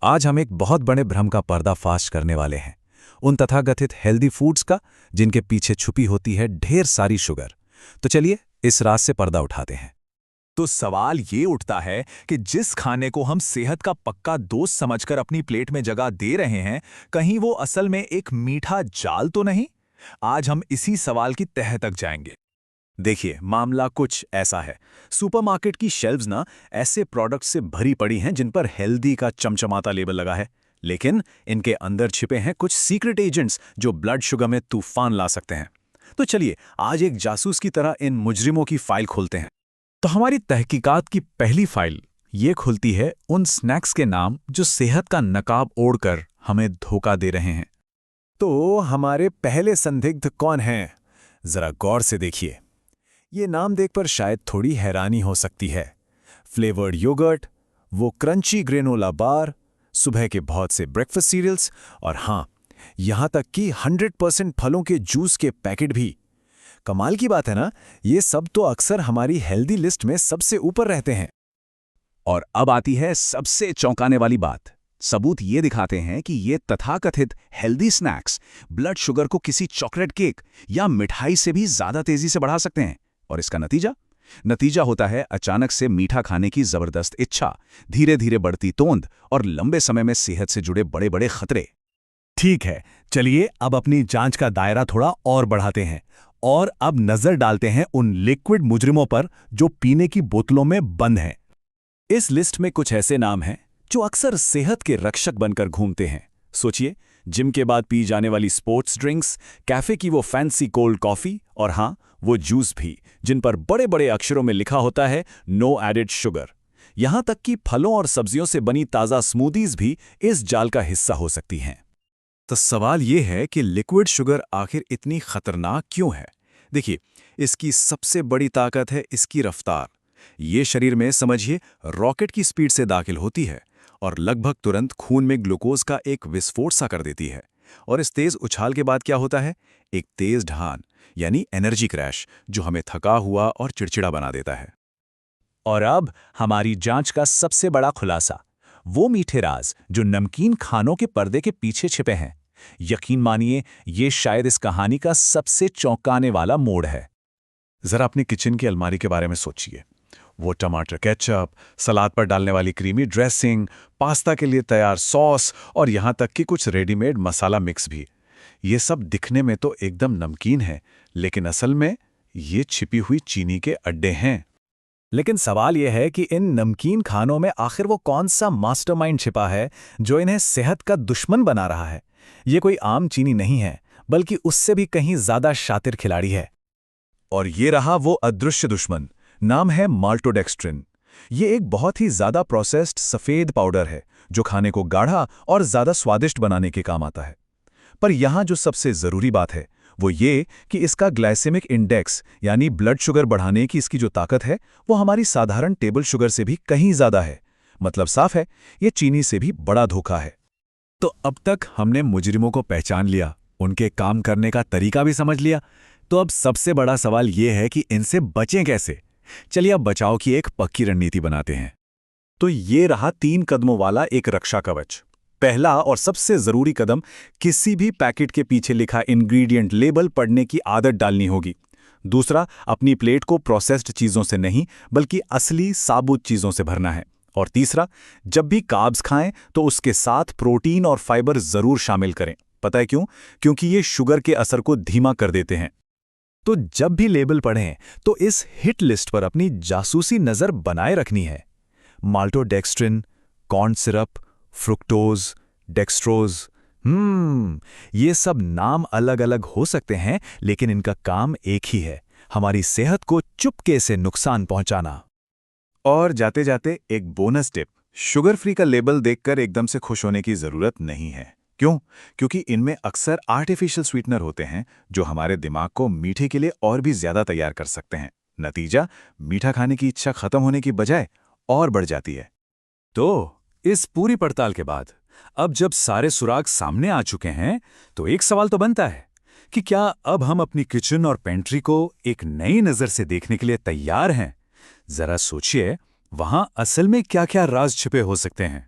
आज हम एक बहुत बड़े भ्रम का पर्दाफाश करने वाले हैं, उन तथाकथित हेल्दी फूड्स का जिनके पीछे छुपी होती है ढेर सारी शुगर। तो चलिए इस राज से पर्दा उठाते हैं। तो सवाल ये उठता है कि जिस खाने को हम सेहत का पक्का दोस्त समझकर अपनी प्लेट में जगह दे रहे हैं, कहीं वो असल में एक मीठा जाल तो नहीं? आज हम इसी सवाल की तह तक जाएंगे। देखिए, मामला कुछ ऐसा है। सुपरमार्केट की शेल्व्स ना ऐसे प्रोडक्ट्स से भरी पड़ी हैं जिन पर हेल्दी का चमचमाता लेबल लगा है, लेकिन इनके अंदर छिपे हैं कुछ सीक्रेट एजेंट्स जो ब्लड शुगर में तूफान ला सकते हैं। तो चलिए आज एक जासूस की तरह इन मुजरिमों की फाइल खोलते हैं। तो हमारी तहकीकात की पहली फाइल ये खुलती है उन स्नैक्स के नाम जो सेहत का नकाब ओढ़कर हमें धोखा दे रहे हैं। तो हमारे पहले संदिग्ध कौन हैं? जरा गौर से देखिए। ये नाम देखकर शायद थोड़ी हैरानी हो सकती है। फ्लेवर्ड योगर्ट, वो क्रंची ग्रेनोला बार, सुबह के बहुत से ब्रेकफास्ट सीरियल्स और हाँ, यहाँ तक कि 100% फलों के जूस के पैकेट भी। कमाल की बात है ना, ये सब तो अक्सर हमारी हेल्दी लिस्ट में सबसे ऊपर रहते हैं। और अब आती है सबसे चौंकाने वाली बात। सबूत ये दिखाते हैं कि ये तथाकथित हेल्दी स्नैक्स ब्लड शुगर को किसी चॉकलेट केक या मिठाई से भी ज्यादा तेजी से बढ़ा सकते हैं। और इसका नतीजा होता है अचानक से मीठा खाने की जबरदस्त इच्छा, धीरे धीरे बढ़ती तोंद और लंबे समय में सेहत से जुड़े बड़े बड़े खतरे। ठीक है, चलिए अब अपनी जांच का दायरा थोड़ा और बढ़ाते हैं और अब नजर डालते हैं उन लिक्विड मुजरिमों पर जो पीने की बोतलों में बंद हैं। इस लिस्ट में कुछ ऐसे नाम हैं जो अक्सर सेहत के रक्षक बनकर घूमते हैं। सोचिए, जिम के बाद पी जाने वाली स्पोर्ट्स ड्रिंक्स, कैफे की वो फैंसी कोल्ड कॉफी और हाँ, वो जूस भी जिन पर बड़े बड़े अक्षरों में लिखा होता है नो एडेड शुगर। यहां तक कि फलों और सब्जियों से बनी ताज़ा स्मूदीज भी इस जाल का हिस्सा हो सकती हैं। तो सवाल ये है कि लिक्विड शुगर आखिर इतनी खतरनाक क्यों है? देखिए, इसकी सबसे बड़ी ताकत है इसकी रफ्तार। ये शरीर में समझिए रॉकेट की स्पीड से दाखिल होती है और लगभग तुरंत खून में ग्लूकोज का एक विस्फोट सा कर देती है। और इस तेज उछाल के बाद क्या होता है? एक तेज ढान यानी एनर्जी क्रैश, जो हमें थका हुआ और चिड़चिड़ा बना देता है। और अब हमारी जांच का सबसे बड़ा खुलासा, वो मीठे राज जो नमकीन खानों के पर्दे के पीछे छिपे हैं। यकीन मानिए, ये शायद इस कहानी का सबसे चौंकाने वाला मोड़ है। जरा अपनी किचन की अलमारी के बारे में सोचिए। वो टमाटर केचप, सलाद पर डालने वाली क्रीमी ड्रेसिंग, पास्ता के लिए तैयार सॉस और यहाँ तक कि कुछ रेडीमेड मसाला मिक्स भी। ये सब दिखने में तो एकदम नमकीन है, लेकिन असल में ये छिपी हुई चीनी के अड्डे हैं। लेकिन सवाल यह है कि इन नमकीन खानों में आखिर वो कौन सा मास्टरमाइंड छिपा है जो इन्हें सेहत का दुश्मन बना रहा है? ये कोई आम चीनी नहीं है, बल्कि उससे भी कहीं ज्यादा शातिर खिलाड़ी है। और ये रहा वो अदृश्य दुश्मन, नाम है माल्टोडेक्स्ट्रिन। ये एक बहुत ही ज्यादा प्रोसेस्ड सफेद पाउडर है जो खाने को गाढ़ा और ज्यादा स्वादिष्ट बनाने के काम आता है। पर यहां जो सबसे जरूरी बात है वो ये कि इसका ग्लाइसेमिक इंडेक्स यानी ब्लड शुगर बढ़ाने की इसकी जो ताकत है वो हमारी साधारण टेबल शुगर से भी कहीं ज्यादा है। मतलब साफ है, ये चीनी से भी बड़ा धोखा है। तो अब तक हमने मुजरिमों को पहचान लिया, उनके काम करने का तरीका भी समझ लिया। तो अब सबसे बड़ा सवाल ये है कि इनसे बचें कैसे? चलिए अब बचाव की एक पक्की रणनीति बनाते हैं। तो ये रहा 3 कदमों वाला एक रक्षा कवच। पहला और सबसे जरूरी कदम, किसी भी पैकेट के पीछे लिखा इंग्रेडिएंट लेबल पढ़ने की आदत डालनी होगी। दूसरा, अपनी प्लेट को प्रोसेस्ड चीजों से नहीं बल्कि असली साबुत चीजों से भरना है। और तीसरा, जब भी कार्ब्स खाएं तो उसके साथ प्रोटीन और फाइबर जरूर शामिल करें। पता है क्यों? क्योंकि ये शुगर के असर को धीमा कर देते हैं। तो जब भी लेबल पढ़ें तो इस हिट लिस्ट पर अपनी जासूसी नजर बनाए रखनी है। Maltodextrin, corn syrup, fructose, dextrose. ये सब नाम अलग अलग हो सकते हैं, लेकिन इनका काम एक ही है, हमारी सेहत को चुपके से नुकसान पहुंचाना। और जाते जाते एक बोनस टिप, शुगर फ्री का लेबल देखकर एकदम से खुश होने की जरूरत नहीं है। क्यों? क्योंकि इनमें अक्सर आर्टिफिशियल स्वीटनर होते हैं जो हमारे दिमाग को मीठे के लिए और भी ज्यादा तैयार कर सकते हैं। नतीजा, मीठा खाने की इच्छा खत्म होने की बजाय और बढ़ जाती है। तो इस पूरी पड़ताल के बाद अब जब सारे सुराग सामने आ चुके हैं, तो एक सवाल तो बनता है कि क्या अब हम अपनी किचन और पेंट्री को एक नई नजर से देखने के लिए तैयार हैं? जरा सोचिए, वहां असल में क्या क्या राज छिपे हो सकते हैं।